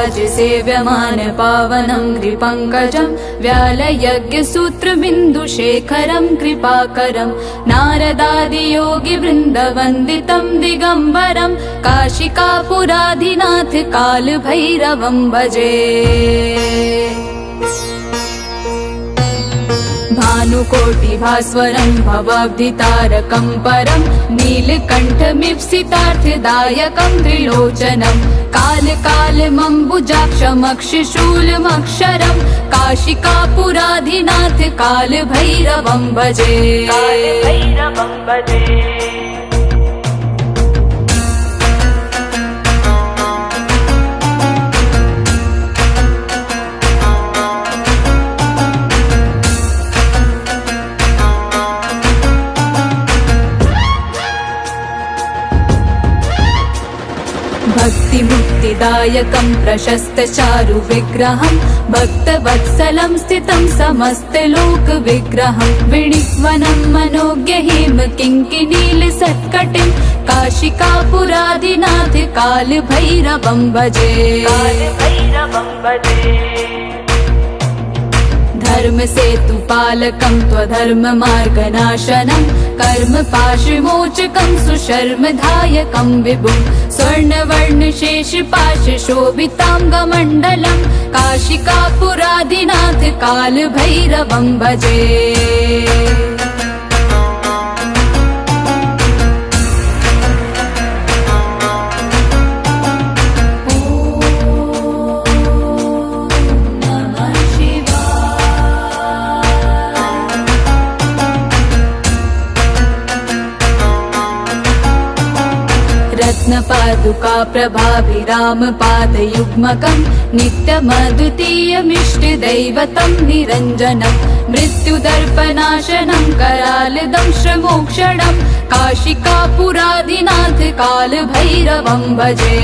देवराज सेव्यमान पावनं कृपङ्कजं व्यालयज्ञसूत्रबिन्दुशेखरं कृपाकरं नारदादियोगी वृन्दवन्दितं दिगम्बरं काशिकापुराधिनाथ कालभैरवं भजे। भानुकोटिभास्वरं भवाब्धितारकं परं नीलकण्ठमीप्सितार्थदायकं त्रिलोचनं कालकालमम्बुजाक्षमक्षशूलमक्षरं काशिकापुराधिनाथ कालभैरवं भजे। भक्तिमुक्तिदायकं प्रशस्तचारु विग्रहं भक्तवत्सलं स्थितं समस्तलोकविग्रहं विणिक्वनं मनोज्ञहिम किङ्किनीलसत्कटिं काशिकापुराधिनाथ कालभैरवं भजे। धर्मसेतुपालकं त्वधर्ममार्गनाशनं कर्मपाशमोचकं सुशर्मधायकं विभुं स्वर्णवर्णशेषपाशशोभिताङ्गमण्डलं काशिकापुराधिनाथ कालभैरवं भजे। रत्नपादुका प्रभाभिरामपादयुग्मकं नित्यमद्वितीयमिष्टदैवतं निरञ्जनं मृत्युदर्पनाशनं करालदंशमोक्षणं काशिकापुराधिनाथ कालभैरवं भजे।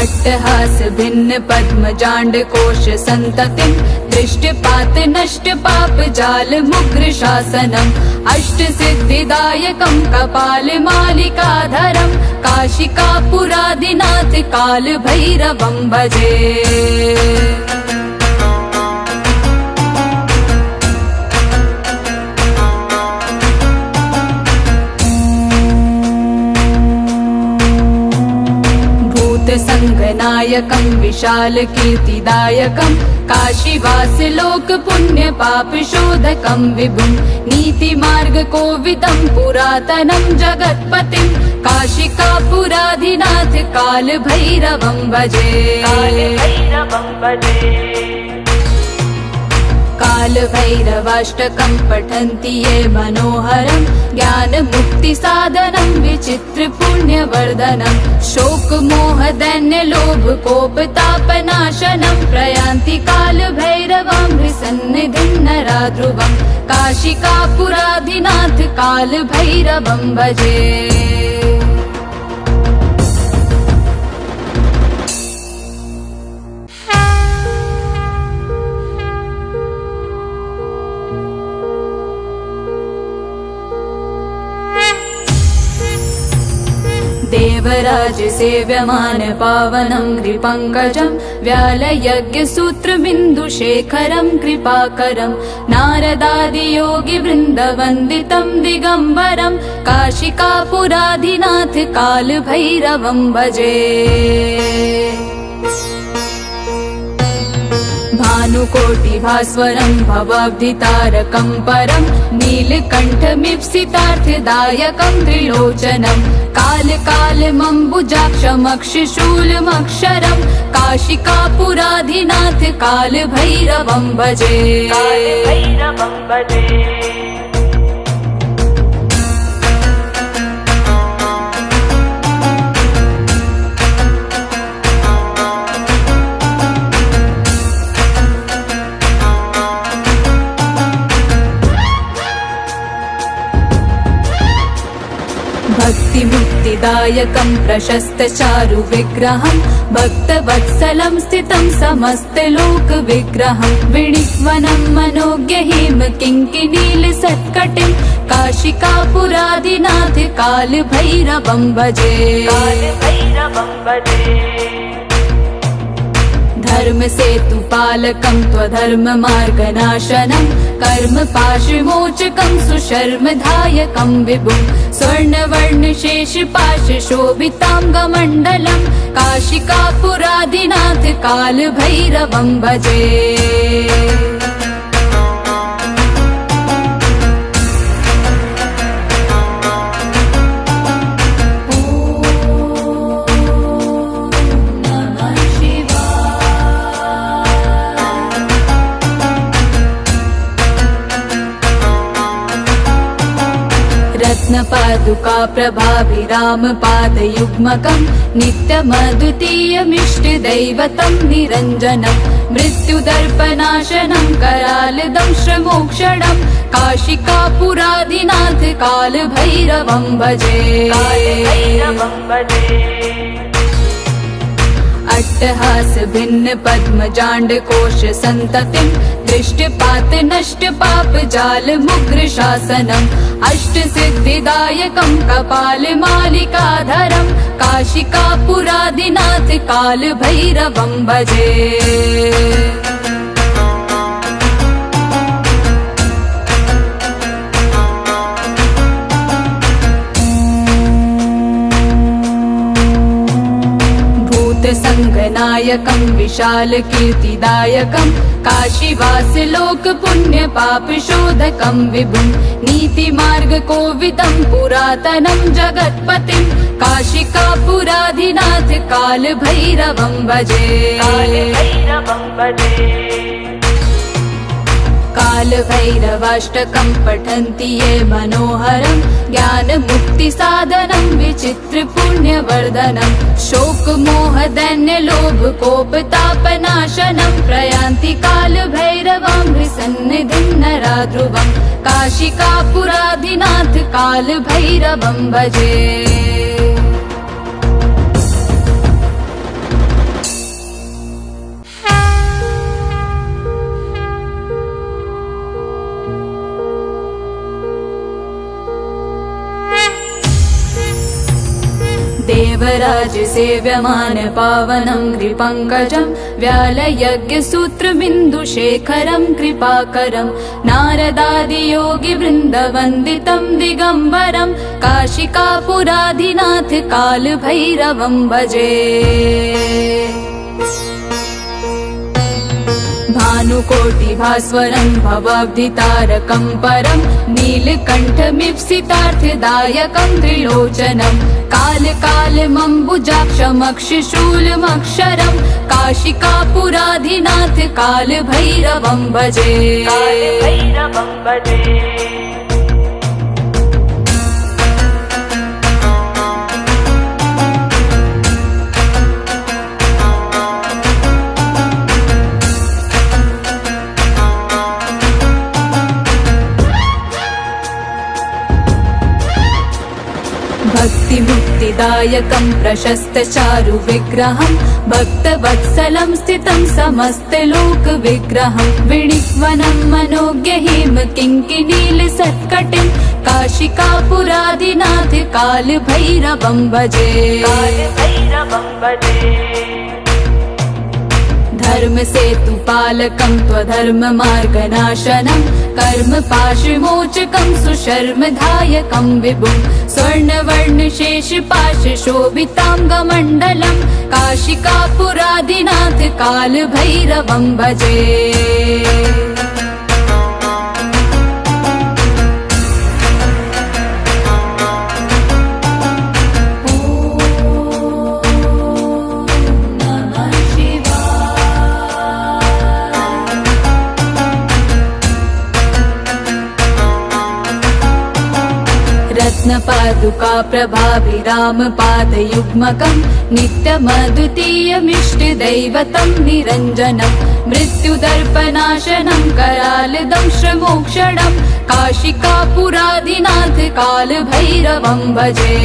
अट्टहास भिन्न पद्मजाण्डकोश सन्ततिं दृष्टपात नष्ट पाप जाल मुग्र शासनम् अष्टसिद्धिदायकं कपालमालिकाधरं काशिकापुराधिनाथ कालभैरवं भजे। संगनायकं विशालकीर्तिदायकं काशीवासलोकपुण्यपापशोधकं विभुं नीतिमार्गकोविदं पुरातनं जगत्पतिं काशिकापुराधिनाथ कालभैरवं भजे। कालभैरवाष्टकं पठन्ति ये मनोहरं ज्ञानमुक्तिसाधनं विचित्रपुण्यवर्धनं शोकमोहदैन्यलोभकोपतापनाशनं प्रयान्ति कालभैरवां सन्निधिं नरा ध्रुवं काशिकापुराधिनाथ कालभैरवं भजे। देवराज सेव्यमान पावनं कृपङ्कजं व्यालयज्ञसूत्रबिन्दुशेखरं कृपाकरं नारदादियोगी वृन्दवन्दितं दिगम्बरं काशिकापुराधिनाथ कालभैरवं भजे। भानुकोटिभास्वरं भवाब्धितारकं परं नीलकण्ठमीप्सितार्थदायकं त्रिलोचनं कालकालमम्बुजाक्षमक्षशूलमक्षरं काशिकापुराधिनाथ कालभैरवं भजे। भक्तिमुक्तिदायकं प्रशस्तचारु विग्रहं भक्तवत्सलं स्थितं समस्तलोकविग्रहं विणिक्वनं मनोज्ञहिम किङ्किनीलसत्कटिं काशिकापुरादिनाथ कालभैरवं भजे। धर्मसेतुपालकं त्वधर्ममार्गनाशनं कर्मपाशमोचकं सुशर्मदायकं विभुं स्वर्णवर्णशेषपाशशोभिताङ्गमण्डलं काशिकापुरादिनाथ कालभैरवं भजे। रत्नपादुका प्रभाभिरामपादयुग्मकं नित्यमद्वितीयमिष्टदैवतं निरञ्जनं मृत्युदर्पनाशनं करालदंशमोक्षणं काशिकापुरादिनाथ कालभैरवं भजे। अट्टहास भिन्न पद्मजाण्ड कोश संततिं दृष्टपात नष्ट पाप जाल मुग्र शासनम् अष्ट सिद्धिदायकं कपाल मालिकाधरं काशिकापुरादिनाथ कालभैरवं भजे। संगनायकं विशाल कीर्तिदायकं काशीवास लोक पुण्य पाप शोधकं विभुं नीतिमार्ग कोविदं पुरातनं जगत्पतिं काशिकापुरादिनाथ कालभैरवं भजे। कालभैरवाष्टकं पठन्ति ये मनोहरं ज्ञानमुक्तिसाधनं विचित्रपुण्यवर्धनं शोकमोहदैन्यलोभकोपतापनाशनं प्रयान्ति कालभैरवं विसन्निधिं नराध्रुवं काशिकापुरादिनाथ कालभैरवं भजे। देवराज सेव्यमान पावनं कृपङ्कजं व्यालयज्ञसूत्रबिन्दुशेखरं कृपाकरं नारदादियोगिवृन्दवन्दितं दिगम्बरं काशिकापुरादिनाथ कालभैरवं भजे। भानुकोटिभास्वरं भवाब्धितारकं परं नीलकण्ठमीप्सितार्थदायकं त्रिलोचनं कालकालमम्बुजाक्षमक्षशूलमक्षरं काशिकापुरादिनाथ कालभैरवं भजे। भक्तिमुक्तिदायकं प्रशस्तचारु विग्रहं भक्तवत्सलं स्थितं समस्तलोकविग्रहं विणिक्वनं मनोज्ञहिम किङ्किणीलसत्कटिं काशिकापुरादिनाथ कालभैरवं भजे। धर्मसेतुपालकं त्वधर्ममार्गनाशनं कर्मपाशमोचकं सुशर्मदायकं विभुं स्वर्णवर्णशेषपाशशोभिताङ्गमण्डलं काशिकापुरादिनाथ कालभैरवं भजे। रत्नपादुका प्रभाभिरामपादयुग्मकं नित्यमद्वितीयमिष्टदैवतं निरञ्जनं मृत्युदर्पनाशनं करालदंशमोक्षणं काशिकापुरादिनाथ कालभैरवं भजे।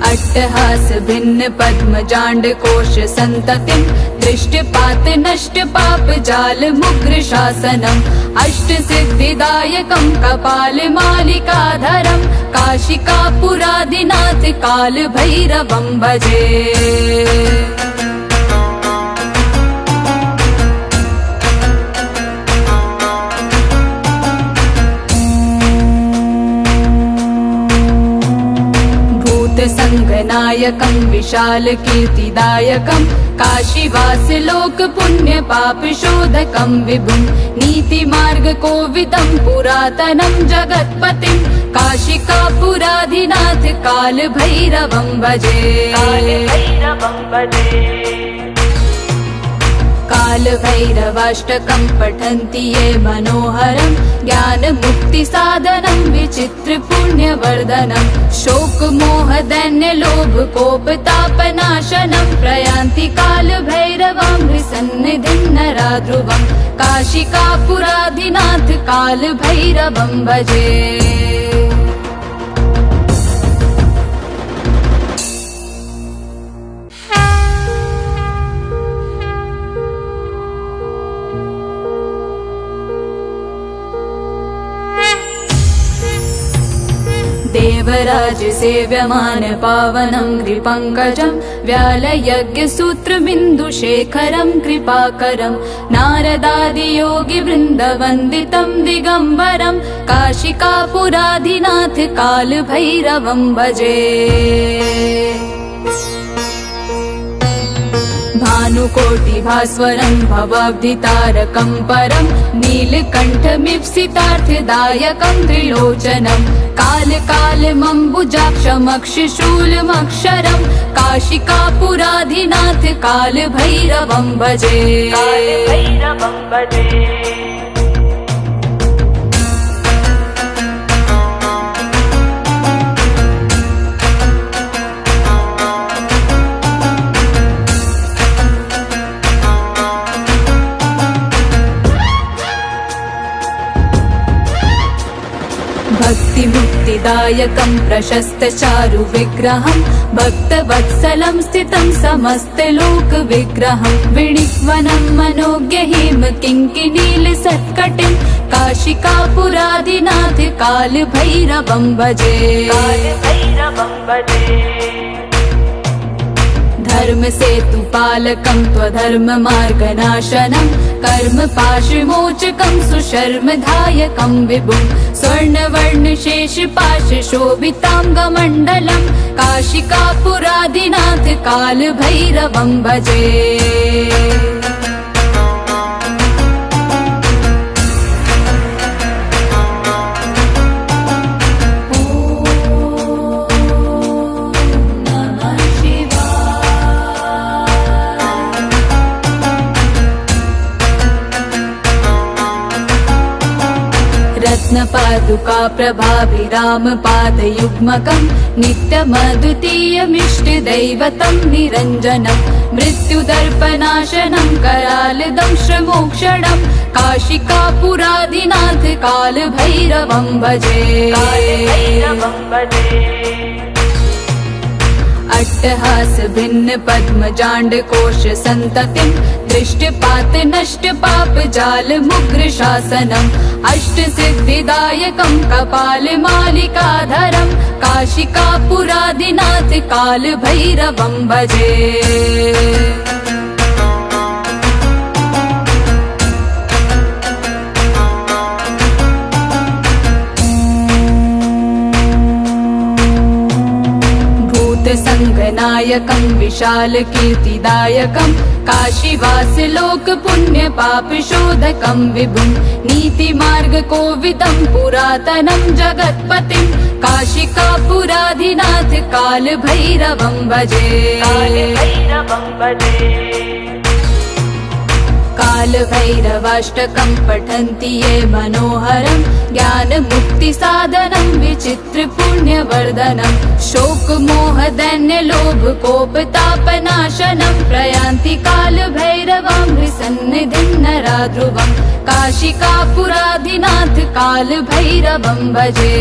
अट्टहास भिन्न पद्म जांड कोश संततिं दृष्टिपात नष्ट पाप जाल मुग्र शासनम् अष्ट सिद्धिदायकं कपाल मालिकाधरं काशिकापुरादिनाथ काल भैरवं भजे। संगनायकं विशाल कीर्तिदायकं काशीवास लोक पुण्य पाप शोधकं विभुं नीति मार्ग कोविदं पुरातनं जगत्पतिं काशिकापुराधिनाथ काल भैरवं भजे। काल भैरवाष्टकं पठन्ति ये मनोहरं ज्ञान मुक्ति साधनं विचित्र पुण्यवर्धनं शोक मोह दैन्य लोभ कोप तापनाशनं प्रयान्ति काल भैरवां सन्निधिं नरा ध्रुवं काशिकापुराधिनाथ काल भैरवं भजे। देवराज सेव्यमान पावनं कृपङ्कजं व्यालयज्ञ सूत्रबिन्दुशेखरं कृपाकरं नारदादियोगी वृन्दवन्दितं दिगम्बरं काशिकापुराधिनाथ काल भैरवं भजे। भानुकोटि भास्वरं भवाब्धितारकं परं नीलकण्ठमीप्सितार्थदायकं त्रिलोचनं काल कालमम्बुजाक्षमक्षशूलमक्षरं काशिकापुराधिनाथ काल भैरवं भजे। भक्ति मुक्तिदायकं प्रशस्त चारु विग्रहं भक्तवत्सलं स्थितं समस्त लोक विग्रहं विणिक्वनं मनोज्ञ हेम किङ्किनील सत्कटिं काशिकापुराधिनाथ काल भैरवं भजे। धर्म सेतु पालकं त्वधर्म मार्गनाशनं कर्म पाशमोचकं सुशर्म धायकं विभुं स्वर्णवर्ण शेष पाश शोभितांगमण्डलं काशिकापुराधिनाथ काल भैरवं भजे। रत्नपादुका प्रभाभिराम पादयुग्मकं नित्यमद्वितीयमिष्टदैवतं निरञ्जनं मृत्युदर्पनाशनं करालदंशमोक्षणं काशिकापुराधिनाथ काल भैरवं भजे। अट्टहास भिन्न पद्म जांड कोश संततिं दृष्टिपात नष्ट पाप जाल मुग्र शासनम् अष्ट सिद्धिदायकं कपाल मालिकाधरं काशिकापुराधिनाथ काल भैरवं भजे। संगनायकं विशाल कीर्तिदायकं काशीवास लोक पुण्य पाप शोधकं विभुं नीति मार्ग कोविदं पुरातनं जगत्पतिं काशिकापुराधिनाथ काल भैरवं भजे। काल भैरवाष्टकं पठन्ति ये मनोहरं ज्ञान मुक्ति साधनं विचित्र पुण्यवर्धनं शोक मोह दैन्य लोभ कोप तापनाशनं प्रयान्ति काल भैरवां सन्निधिं नरा ध्रुवं काशिकापुराधिनाथ काल भैरवं भजे।